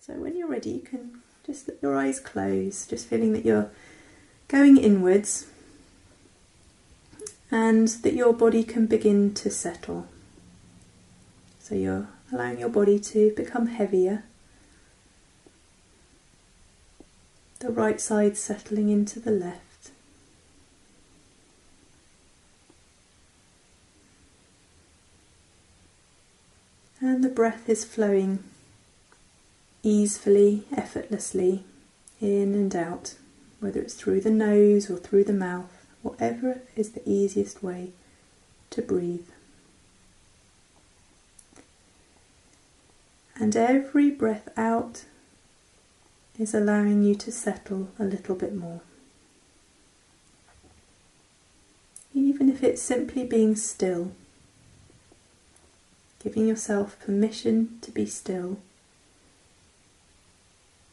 So when you're ready, you can just let your eyes close, just feeling that you're going inwards and that your body can begin to settle. So you're allowing your body to become heavier, the right side settling into the left. And the breath is flowing easily, effortlessly, in and out, whether it's through the nose or through the mouth, whatever is the easiest way to breathe. And every breath out is allowing you to settle a little bit more. Even if it's simply being still, giving yourself permission to be still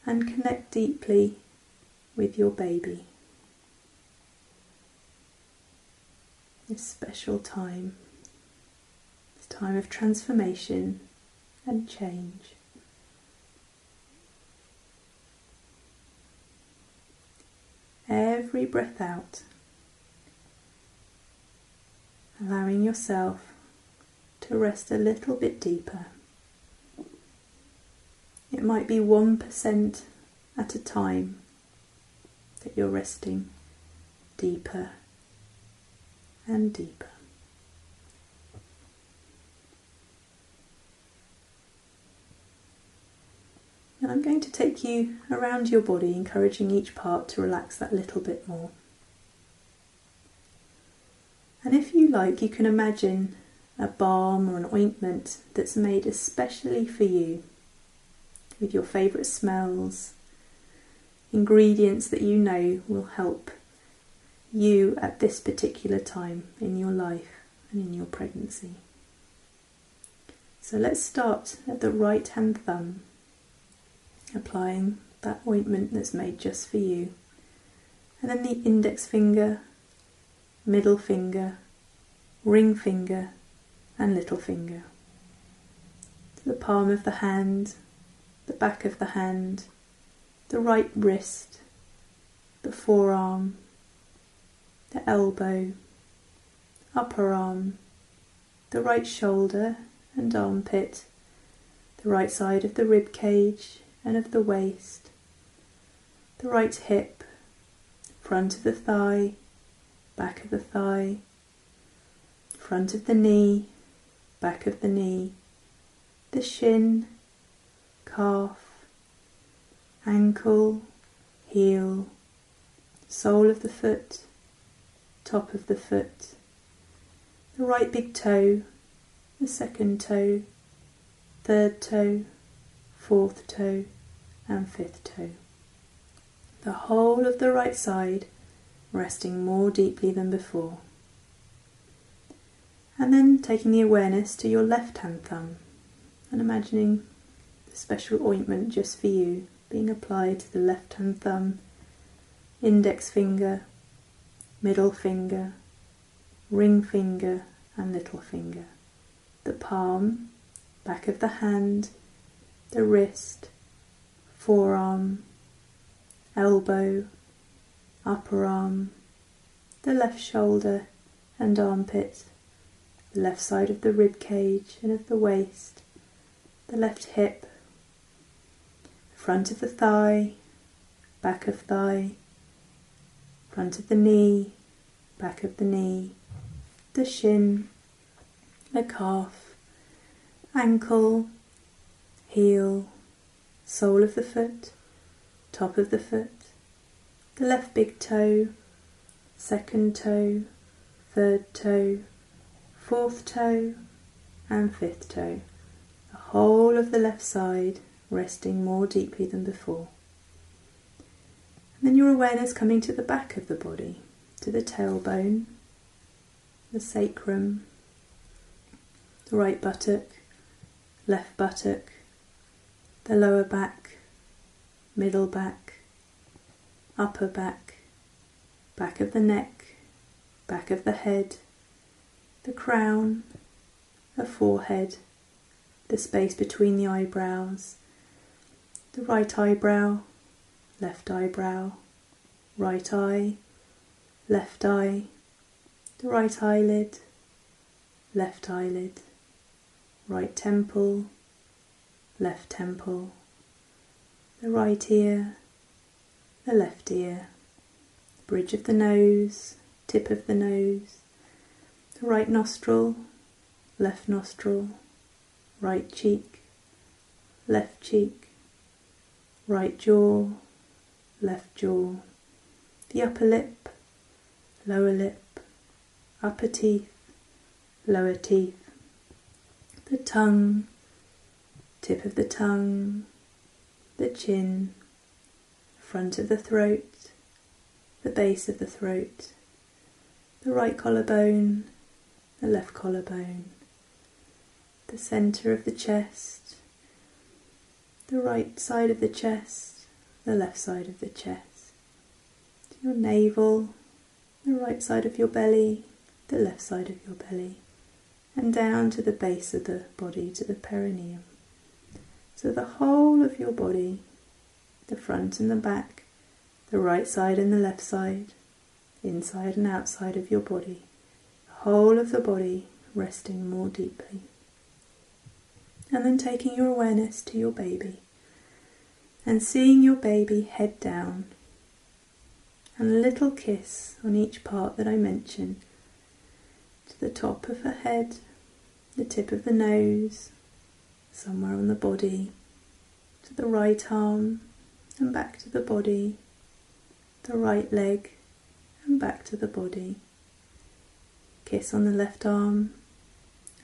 and connect deeply with your baby. This special time, this time of transformation and change. Every breath out, allowing yourself to rest a little bit deeper. It might be 1% at a time that you're resting deeper and deeper. Now I'm going to take you around your body, encouraging each part to relax that little bit more. And if you like, you can imagine a balm or an ointment that's made especially for you, with your favourite smells, ingredients that you know will help you at this particular time in your life and in your pregnancy. So let's start at the right hand thumb, applying that ointment that's made just for you, and then the index finger, middle finger, ring finger and little finger, to the palm of the hand, the back of the hand, the right wrist, the forearm, the elbow, upper arm, the right shoulder and armpit, the right side of the rib cage and of the waist, the right hip, front of the thigh, back of the thigh, front of the knee, back of the knee, the shin, calf, ankle, heel, sole of the foot, top of the foot, the right big toe, the second toe, third toe, fourth toe and fifth toe. The whole of the right side resting more deeply than before. And then taking the awareness to your left hand thumb and imagining the special ointment just for you being applied to the left hand thumb, index finger, middle finger, ring finger and little finger, the palm, back of the hand, the wrist, forearm, elbow, upper arm, the left shoulder and armpit, the left side of the rib cage and of the waist, the left hip, front of the thigh, back of thigh, front of the knee, back of the knee, the shin, the calf, ankle, heel, sole of the foot, top of the foot, the left big toe, second toe, third toe, fourth toe and fifth toe. The whole of the left side resting more deeply than before. And then your awareness coming to the back of the body, to the tailbone, the sacrum, the right buttock, left buttock, the lower back, middle back, upper back, back of the neck, back of the head, the crown, the forehead, the space between the eyebrows, the right eyebrow, left eyebrow, right eye, left eye, the right eyelid, left eyelid, right temple, left temple, the right ear, the left ear, bridge of the nose, tip of the nose, the right nostril, left nostril, right cheek, left cheek, right jaw, left jaw, the upper lip, lower lip, upper teeth, lower teeth, the tongue, tip of the tongue, the chin, front of the throat, the base of the throat, the right collarbone, the left collarbone, the centre of the chest, the right side of the chest, the left side of the chest, your navel, the right side of your belly, the left side of your belly, and down to the base of the body, to the perineum. So the whole of your body, the front and the back, the right side and the left side, inside and outside of your body, the whole of the body resting more deeply. And then taking your awareness to your baby and seeing your baby head down, and a little kiss on each part that I mention, to the top of her head, the tip of the nose, somewhere on the body, to the right arm and back to the body, the right leg and back to the body, kiss on the left arm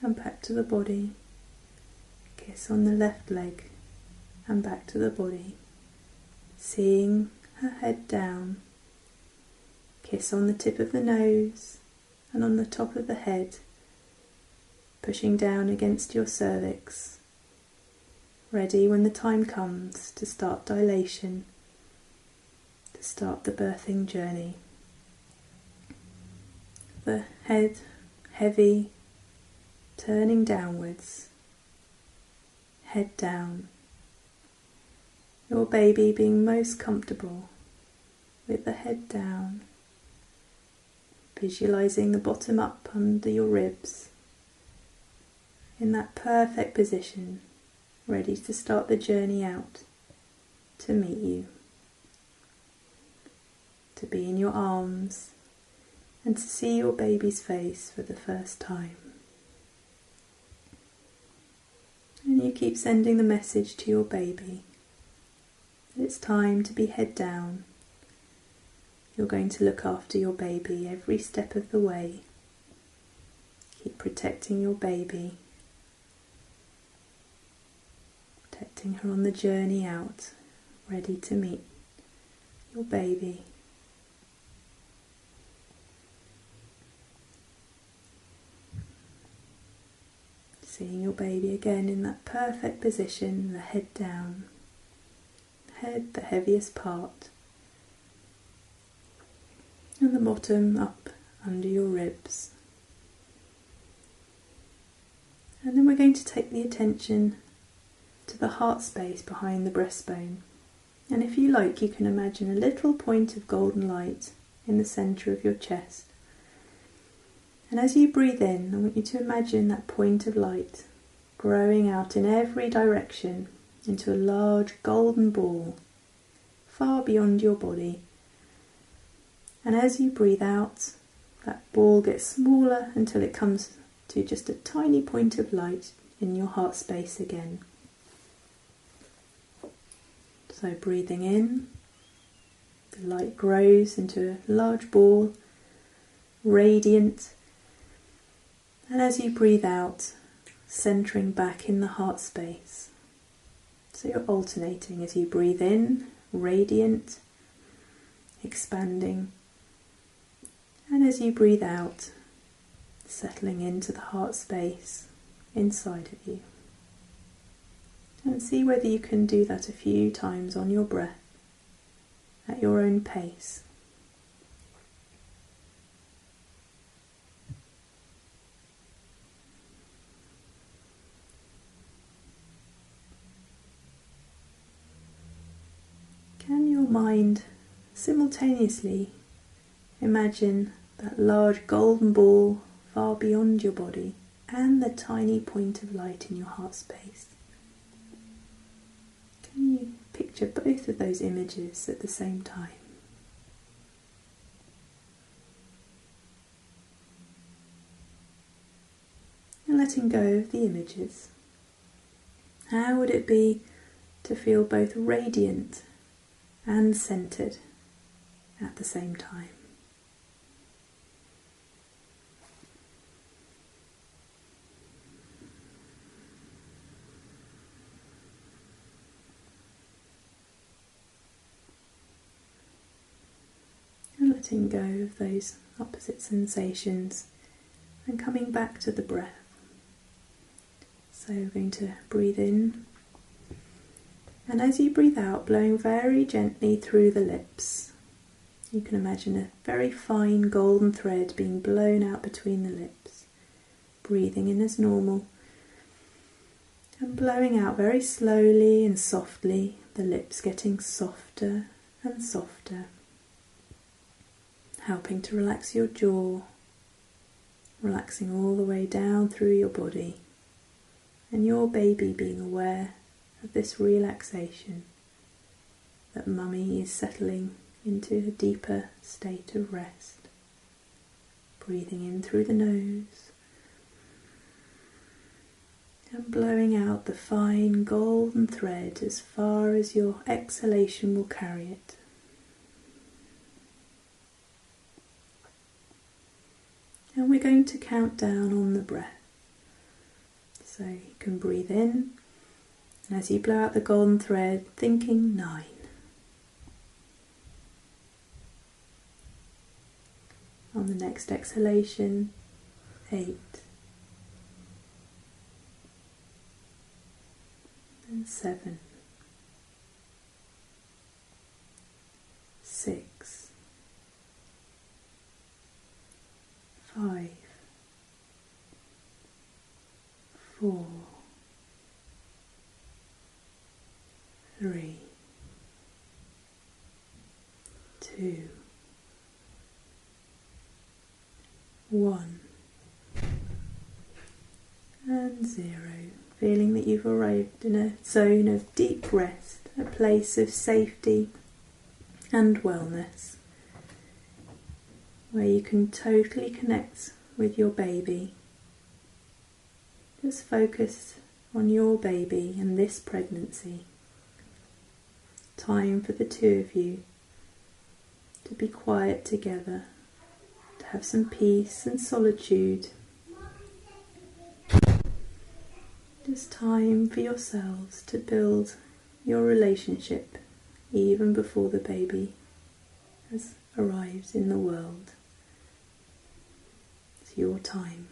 and back to the body, kiss on the left leg and back to the body, seeing her head down, kiss on the tip of the nose and on the top of the head, pushing down against your cervix, ready when the time comes to start dilation, to start the birthing journey. The head heavy, turning downwards, head down. Your baby being most comfortable with the head down, visualizing the bottom up under your ribs, in that perfect position, ready to start the journey out to meet you, to be in your arms and to see your baby's face for the first time. And you keep sending the message to your baby that it's time to be head down. You're going to look after your baby every step of the way. Keep protecting your baby, protecting her on the journey out, ready to meet your baby. Seeing your baby again in that perfect position, the head down, head the heaviest part, and the bottom up under your ribs. And then we're going to take the attention to the heart space behind the breastbone. And if you like, you can imagine a little point of golden light in the centre of your chest. And as you breathe in, I want you to imagine that point of light growing out in every direction into a large golden ball, far beyond your body. And as you breathe out, that ball gets smaller until it comes to just a tiny point of light in your heart space again. So breathing in, the light grows into a large ball, radiant. And as you breathe out, centering back in the heart space. So you're alternating as you breathe in, radiant, expanding. And as you breathe out, settling into the heart space inside of you. And see whether you can do that a few times on your breath, at your own pace. mind simultaneously imagine that large golden ball far beyond your body and the tiny point of light in your heart space. Can you picture both of those images at the same time? And letting go of the images. How would it be to feel both radiant and centered at the same time? And letting go of those opposite sensations and coming back to the breath. So we're going to breathe in, and as you breathe out, blowing very gently through the lips. You can imagine a very fine golden thread being blown out between the lips. Breathing in as normal, and blowing out very slowly and softly, the lips getting softer and softer, helping to relax your jaw, relaxing all the way down through your body. And your baby being aware of this relaxation, that mummy is settling into a deeper state of rest. Breathing in through the nose and blowing out the fine golden thread as far as your exhalation will carry it. And we're going to count down on the breath. So you can breathe in, and as you blow out the golden thread, thinking 9. On the next exhalation, 8. And 7. 6. 5. 4, 3, 2, 1, and 0. Feeling that you've arrived in a zone of deep rest, a place of safety and wellness, where you can totally connect with your baby. Just focus on your baby and this pregnancy. Time for the two of you to be quiet together, to have some peace and solitude. Just time for yourselves to build your relationship even before the baby has arrived in the world. It's your time.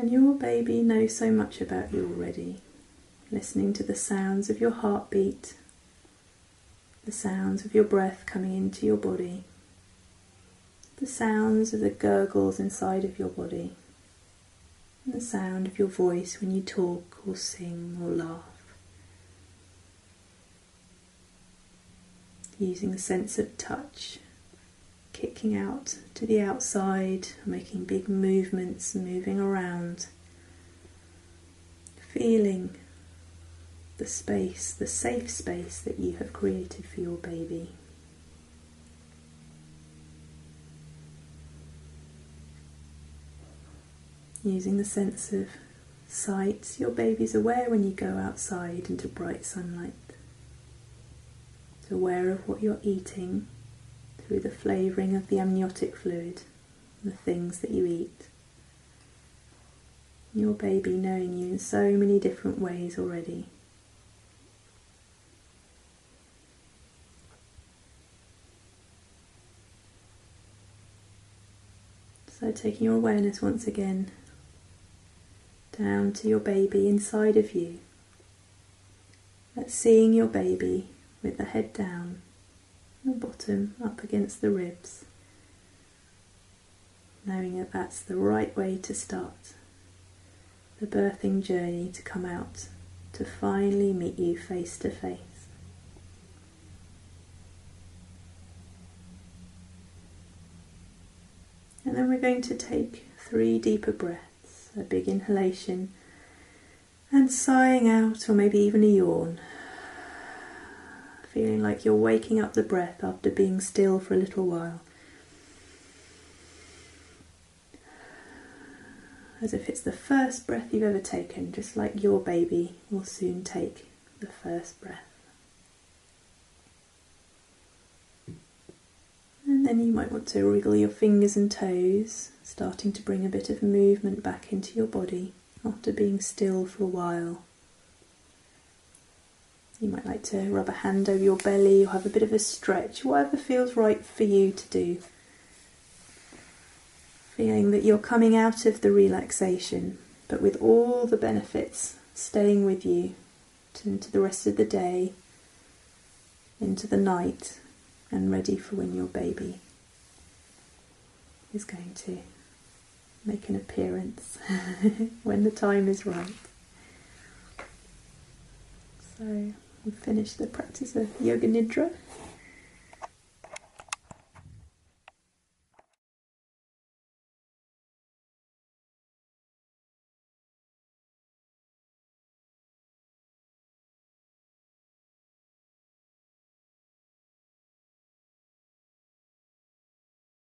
And your baby knows so much about you already, listening to the sounds of your heartbeat, the sounds of your breath coming into your body, the sounds of the gurgles inside of your body, and the sound of your voice when you talk or sing or laugh. Using the sense of touch, kicking out to the outside, making big movements, moving around, feeling the space, the safe space that you have created for your baby. Using the sense of sight, your baby's aware when you go outside into bright sunlight. It's aware of what you're eating, through the flavouring of the amniotic fluid, the things that you eat. Your baby knowing you in so many different ways already. So taking your awareness once again down to your baby inside of you. That's seeing your baby with the head down, the bottom up against the ribs, knowing that that's the right way to start. the birthing journey to come out, to finally meet you face to face. And then we're going to take 3 deeper breaths, a big inhalation and sighing out, or maybe even a yawn. Feeling like you're waking up the breath after being still for a little while. As if it's the first breath you've ever taken, just like your baby will soon take the first breath. And then you might want to wriggle your fingers and toes, starting to bring a bit of movement back into your body after being still for a while. You might like to rub a hand over your belly or have a bit of a stretch, whatever feels right for you to do. Feeling that you're coming out of the relaxation, but with all the benefits staying with you into the rest of the day, into the night, and ready for when your baby is going to make an appearance when the time is right. So we've finished the practice of Yoga Nidra.